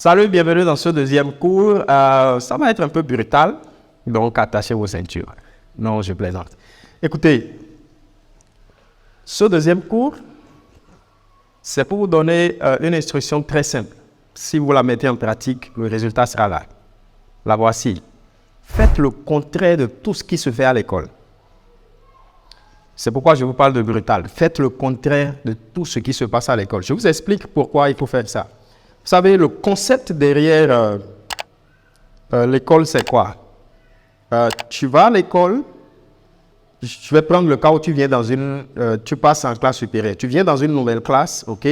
Salut, bienvenue dans ce deuxième cours. Ça va être un peu brutal, donc attachez vos ceintures. Non, je plaisante. Écoutez, ce deuxième cours, c'est pour vous donner une instruction très simple. Si vous la mettez en pratique, le résultat sera là. La voici. Faites le contraire de tout ce qui se fait à l'école. C'est pourquoi je vous parle de brutal. Faites le contraire de tout ce qui se passe à l'école. Je vous explique pourquoi il faut faire ça. Vous savez, le concept derrière l'école, c'est quoi? Tu vas à l'école, je vais prendre le cas où tu viens tu passes en classe supérieure. Tu viens dans une nouvelle classe, ok?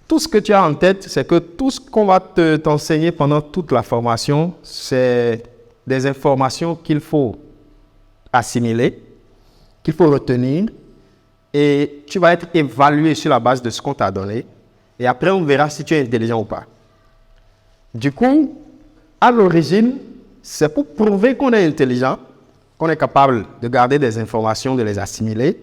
Tout ce que tu as en tête, c'est que tout ce qu'on va t'enseigner pendant toute la formation, c'est des informations qu'il faut assimiler, qu'il faut retenir, et tu vas être évalué sur la base de ce qu'on t'a donné. Et après, on verra si tu es intelligent ou pas. Du coup, à l'origine, c'est pour prouver qu'on est intelligent, qu'on est capable de garder des informations, de les assimiler,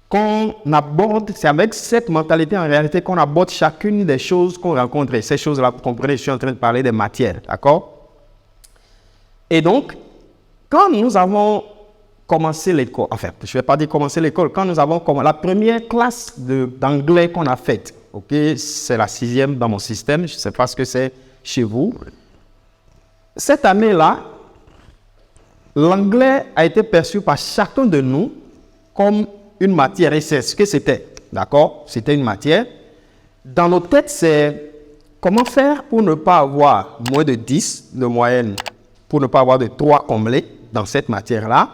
qu'on aborde, c'est avec cette mentalité en réalité qu'on aborde chacune des choses qu'on rencontre. Et ces choses-là, vous comprenez, je suis en train de parler des matières, d'accord? Et donc, quand nous avons commencé l'école, enfin, je ne vais pas dire commencer l'école, quand nous avons commencé la première classe d'anglais qu'on a faite, ok, c'est la 6e dans mon système, je ne sais pas ce que c'est chez vous. Cette année-là, l'anglais a été perçu par chacun de nous comme une matière, et c'est ce que c'était, d'accord? C'était une matière. Dans nos têtes, c'est comment faire pour ne pas avoir moins de 10 de moyenne, pour ne pas avoir de 3 comblés dans cette matière-là.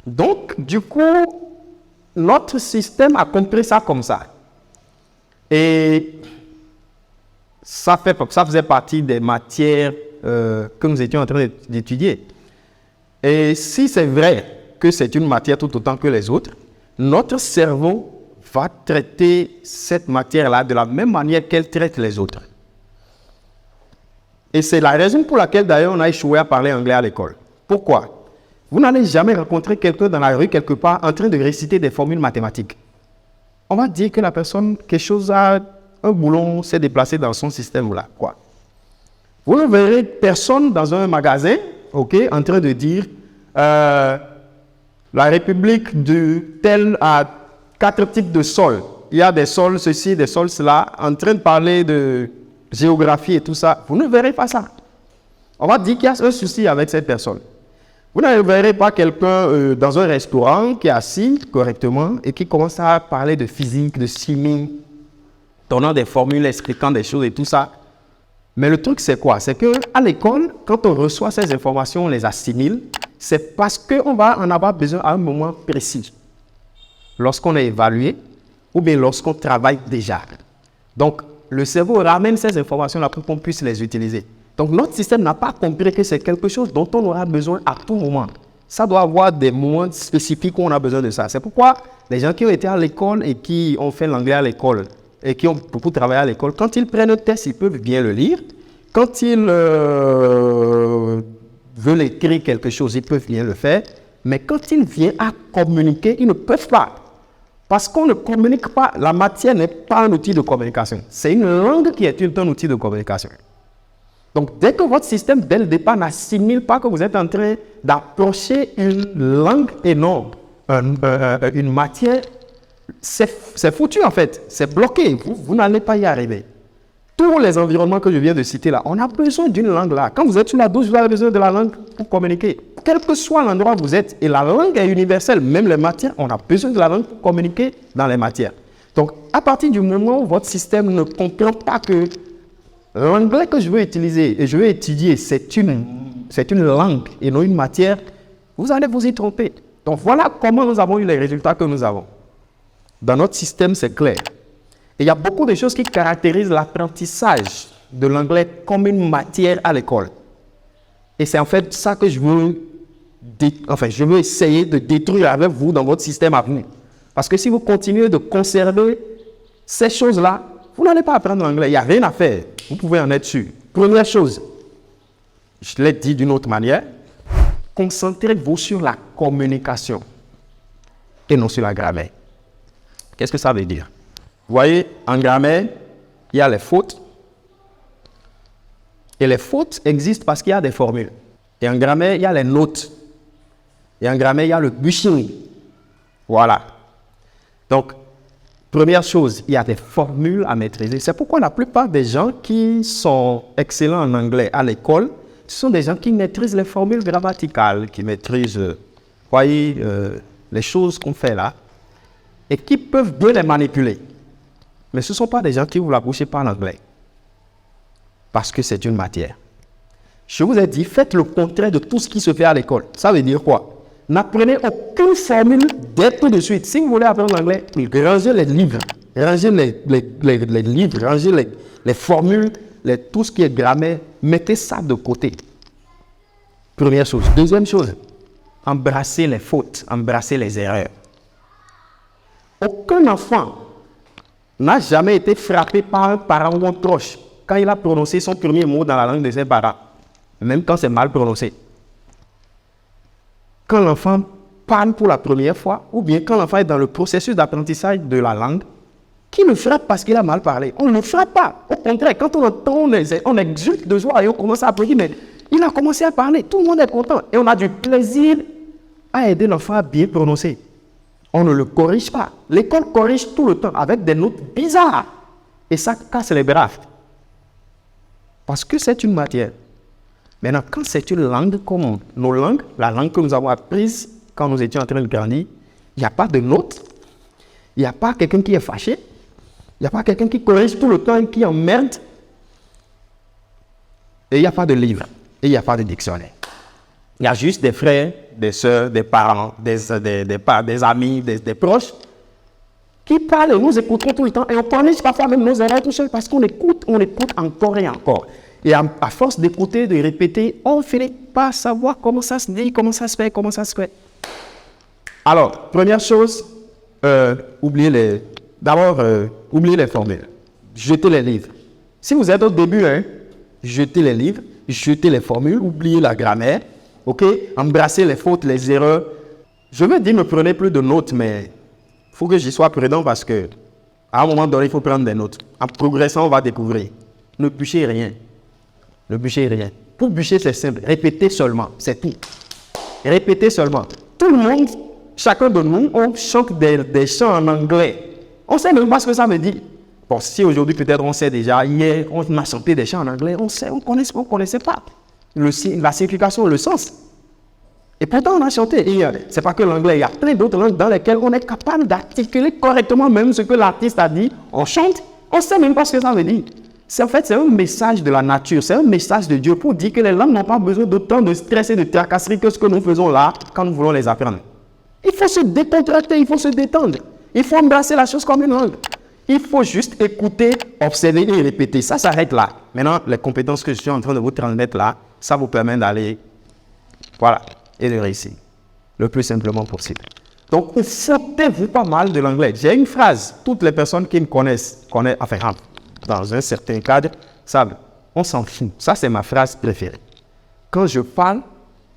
Donc, du coup, notre système a compris ça comme ça. Et ça faisait partie des matières que nous étions en train d'étudier. Et si c'est vrai que c'est une matière tout autant que les autres, notre cerveau va traiter cette matière-là de la même manière qu'elle traite les autres. Et c'est la raison pour laquelle d'ailleurs on a échoué à parler anglais à l'école. Pourquoi? Vous n'allez jamais rencontrer quelqu'un dans la rue quelque part en train de réciter des formules mathématiques. On va dire que la personne, quelque chose a un boulon, s'est déplacé dans son système là, quoi. Vous ne verrez personne dans un magasin, ok, en train de dire la République de telle a 4 types de sols. Il y a des sols ceci, des sols cela, en train de parler de géographie et tout ça. Vous ne verrez pas ça. On va dire qu'il y a un souci avec cette personne. Vous ne verrez pas quelqu'un dans un restaurant qui est assis correctement et qui commence à parler de physique, de chimie, donnant des formules, expliquant des choses et tout ça. Mais le truc, c'est quoi? C'est qu'à l'école, quand on reçoit ces informations, on les assimile, c'est parce qu'on va en avoir besoin à un moment précis. Lorsqu'on est évalué ou bien lorsqu'on travaille déjà. Donc, le cerveau ramène ces informations-là pour qu'on puisse les utiliser. Donc, notre système n'a pas compris que c'est quelque chose dont on aura besoin à tout moment. Ça doit avoir des moments spécifiques où on a besoin de ça. C'est pourquoi les gens qui ont été à l'école et qui ont fait l'anglais à l'école et qui ont beaucoup travaillé à l'école, quand ils prennent un test, ils peuvent bien le lire. Quand ils veulent écrire quelque chose, ils peuvent bien le faire. Mais quand ils viennent à communiquer, ils ne peuvent pas. Parce qu'on ne communique pas, la matière n'est pas un outil de communication. C'est une langue qui est un outil de communication. Donc, dès que votre système, dès le départ, n'assimile pas que vous êtes en train d'approcher une langue et non une matière, c'est foutu en fait. C'est bloqué. Vous n'allez pas y arriver. Tous les environnements que je viens de citer là, on a besoin d'une langue là. Quand vous êtes sur la douche, vous avez besoin de la langue pour communiquer. Quel que soit l'endroit où vous êtes, et la langue est universelle, même les matières, on a besoin de la langue pour communiquer dans les matières. Donc, à partir du moment où votre système ne comprend pas que l'anglais que je veux utiliser et je veux étudier, c'est une langue et non une matière, vous allez vous y tromper. Donc, voilà comment nous avons eu les résultats que nous avons. Dans notre système, c'est clair. Et il y a beaucoup de choses qui caractérisent l'apprentissage de l'anglais comme une matière à l'école. Et c'est en fait ça que je veux essayer de détruire avec vous dans votre système à vous. Parce que si vous continuez de conserver ces choses-là, vous n'allez pas apprendre l'anglais. Il n'y a rien à faire. Vous pouvez en être sûr. Première chose, je l'ai dit d'une autre manière, concentrez-vous sur la communication et non sur la grammaire. Qu'est-ce que ça veut dire? Vous voyez, en grammaire, il y a les fautes, Et les fautes existent parce qu'il y a des formules. Et en grammaire, il y a les notes. Et en grammaire, il y a le bushing. Voilà. Donc, première chose, il y a des formules à maîtriser. C'est pourquoi la plupart des gens qui sont excellents en anglais à l'école, ce sont des gens qui maîtrisent les formules grammaticales, qui maîtrisent, les choses qu'on fait là, et qui peuvent bien les manipuler. Mais ce ne sont pas des gens qui ouvrent la bouche et parlent anglais. Parce que c'est une matière. Je vous ai dit, faites le contraire de tout ce qui se fait à l'école. Ça veut dire quoi? N'apprenez aucune formule dès tout de suite. Si vous voulez apprendre l'anglais, rangez les livres, rangez les livres, rangez les formules, tout ce qui est grammaire, mettez ça de côté. Première chose. Deuxième chose, embrassez les fautes, embrassez les erreurs. Aucun enfant n'a jamais été frappé par un parent ou un proche quand il a prononcé son premier mot dans la langue de ses parents, même quand c'est mal prononcé. Quand l'enfant parle pour la première fois, ou bien quand l'enfant est dans le processus d'apprentissage de la langue, qui le frappe parce qu'il a mal parlé? On ne le frappe pas. Au contraire, quand on entend, on exulte de joie et on commence à applaudir, mais il a commencé à parler, tout le monde est content. Et on a du plaisir à aider l'enfant à bien prononcer. On ne le corrige pas. L'école corrige tout le temps avec des notes bizarres. Et ça casse les bras. Parce que c'est une matière. Maintenant, quand c'est une langue comme nos langues, la langue que nous avons apprise quand nous étions en train de grandir, il n'y a pas de notes, il n'y a pas quelqu'un qui est fâché, il n'y a pas quelqu'un qui corrige tout le temps et qui emmerde. Et il n'y a pas de livre, et il n'y a pas de dictionnaire. Il y a juste des frères, des sœurs, des parents, des amis, des proches qui parlent et nous écoutons tout le temps. Et on corrige parfois même nos erreurs tout seul parce qu'on écoute encore et encore. Et à force d'écouter, de répéter, on finit par savoir comment ça se dit, comment ça se fait, comment ça se fait. Alors, première chose, oubliez les formules. Jetez les livres. Si vous êtes au début, jetez les livres, jetez les formules, oubliez la grammaire, ok? Embrassez les fautes, les erreurs. Je veux dire, ne prenez plus de notes, mais il faut que j'y sois prudent parce que à un moment donné, il faut prendre des notes. En progressant, on va découvrir. Ne bûchez rien. Ne bûchez rien. Pour bûcher, c'est simple. Répétez seulement. C'est tout. Répétez seulement. Tout le monde, chacun de nous, on chante des chants en anglais. On ne sait même pas ce que ça veut dire. Bon, si aujourd'hui, peut-être, on sait déjà. Hier, on a chanté des chants en anglais. On sait, on ne connaissait pas la signification, le sens. Et pourtant, on a chanté. Ce n'est pas que l'anglais. Il y a plein d'autres langues dans lesquelles on est capable d'articuler correctement même ce que l'artiste a dit. On chante. On ne sait même pas ce que ça veut dire. En fait, c'est un message de la nature, c'est un message de Dieu pour dire que les langues n'ont pas besoin d'autant de stress et de tracasserie que ce que nous faisons là quand nous voulons les apprendre. Il faut se décontracter, il faut se détendre. Il faut embrasser la chose comme une langue. Il faut juste écouter, observer et répéter. Ça s'arrête là. Maintenant, les compétences que je suis en train de vous transmettre là, ça vous permet d'aller, voilà, et de réussir le plus simplement possible. Donc, sortez-vous pas mal de l'anglais. J'ai une phrase, toutes les personnes qui me connaissent, enfin, dans un certain cadre, savent, on s'en fout. Ça, c'est ma phrase préférée. Quand je parle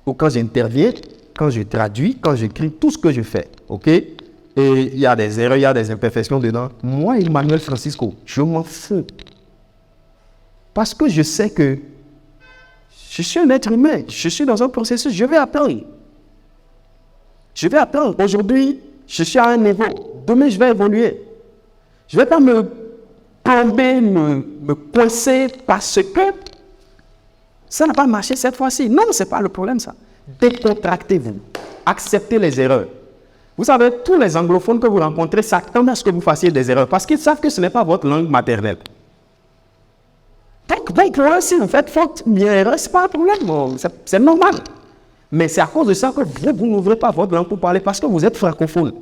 ou quand j'interviens, quand je traduis, quand j'écris, tout ce que je fais, ok? Et il y a des erreurs, il y a des imperfections dedans. Moi, Emmanuel Francisco, je m'en fous. Parce que je sais que je suis un être humain, je suis dans un processus, je vais apprendre. Je vais apprendre. Aujourd'hui, je suis à un niveau. Demain, je vais évoluer. Je ne vais pas me tomber, me coincer parce que ça n'a pas marché cette fois-ci. Non, ce n'est pas le problème, ça. Décontractez-vous. Acceptez les erreurs. Vous savez, tous les anglophones que vous rencontrez s'attendent à ce que vous fassiez des erreurs parce qu'ils savent que ce n'est pas votre langue maternelle. Donc, si vous faites faute, bien erreur, ce n'est pas un problème. C'est normal. Mais c'est à cause de ça que vous n'ouvrez pas votre langue pour parler parce que vous êtes francophone.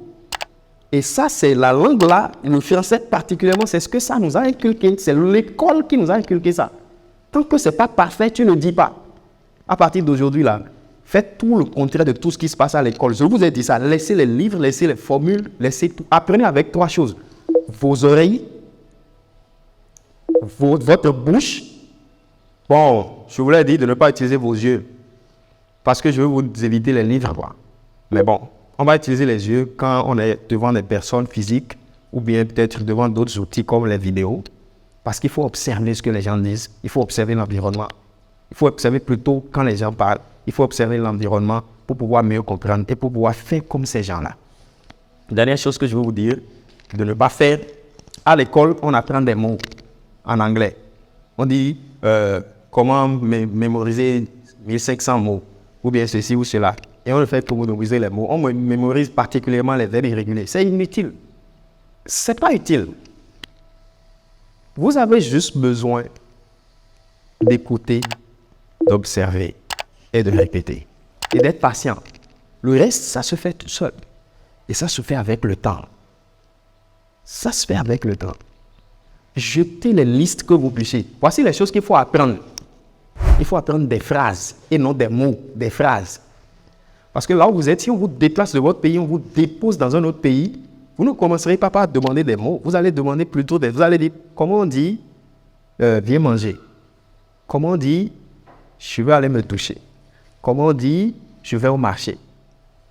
Et ça, c'est la langue là, le français particulièrement, c'est ce que ça nous a inculqué. C'est l'école qui nous a inculqué ça. Tant que ce n'est pas parfait, tu ne dis pas. À partir d'aujourd'hui là, faites tout le contraire de tout ce qui se passe à l'école. Je vous ai dit ça. Laissez les livres, laissez les formules, laissez tout. Apprenez avec 3 choses. Vos oreilles, votre bouche. Bon, je vous l'ai dit de ne pas utiliser vos yeux. Parce que je veux vous éviter les livres, quoi. Mais bon, on va utiliser les yeux quand on est devant des personnes physiques ou bien peut-être devant d'autres outils comme les vidéos. Parce qu'il faut observer ce que les gens disent. Il faut observer l'environnement. Il faut observer plutôt quand les gens parlent. Il faut observer l'environnement pour pouvoir mieux comprendre et pour pouvoir faire comme ces gens-là. Dernière chose que je veux vous dire, de ne pas faire. À l'école, on apprend des mots en anglais. On dit comment mémoriser 1500 mots, ou bien ceci ou cela. Et on le fait pour mémoriser les mots. On mémorise particulièrement les verbes irréguliers. C'est inutile. C'est pas utile. Vous avez juste besoin d'écouter, d'observer et de répéter. Et d'être patient. Le reste, ça se fait tout seul. Et ça se fait avec le temps. Ça se fait avec le temps. Jetez les listes que vous puissiez. Voici les choses qu'il faut apprendre. Il faut apprendre des phrases et non des mots, des phrases. Parce que là où vous êtes, si on vous déplace de votre pays, on vous dépose dans un autre pays, vous ne commencerez pas par demander des mots. Vous allez demander plutôt vous allez dire, comment on dit, viens manger. Comment on dit, je vais aller me toucher. Comment on dit, je vais au marché.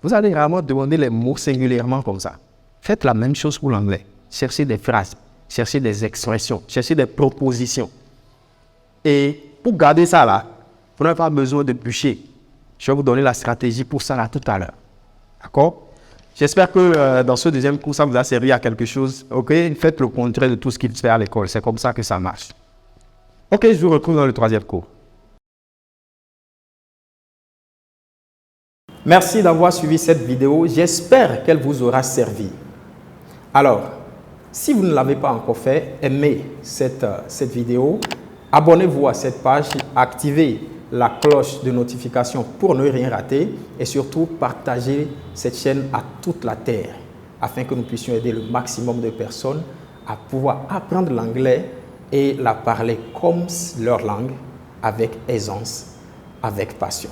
Vous allez vraiment demander les mots singulièrement comme ça. Faites la même chose pour l'anglais. Cherchez des phrases, cherchez des expressions, cherchez des propositions. Et pour garder ça là, vous n'avez pas besoin de bûcher. Je vais vous donner la stratégie pour ça là tout à l'heure. D'accord? J'espère que dans ce deuxième cours, ça vous a servi à quelque chose. Ok? Faites le contraire de tout ce qu'il se fait à l'école. C'est comme ça que ça marche. Ok, je vous retrouve dans le troisième cours. Merci d'avoir suivi cette vidéo. J'espère qu'elle vous aura servi. Alors, si vous ne l'avez pas encore fait, aimez cette vidéo. Abonnez-vous à cette page, activez la cloche de notification pour ne rien rater et surtout partagez cette chaîne à toute la terre afin que nous puissions aider le maximum de personnes à pouvoir apprendre l'anglais et la parler comme leur langue avec aisance, avec passion.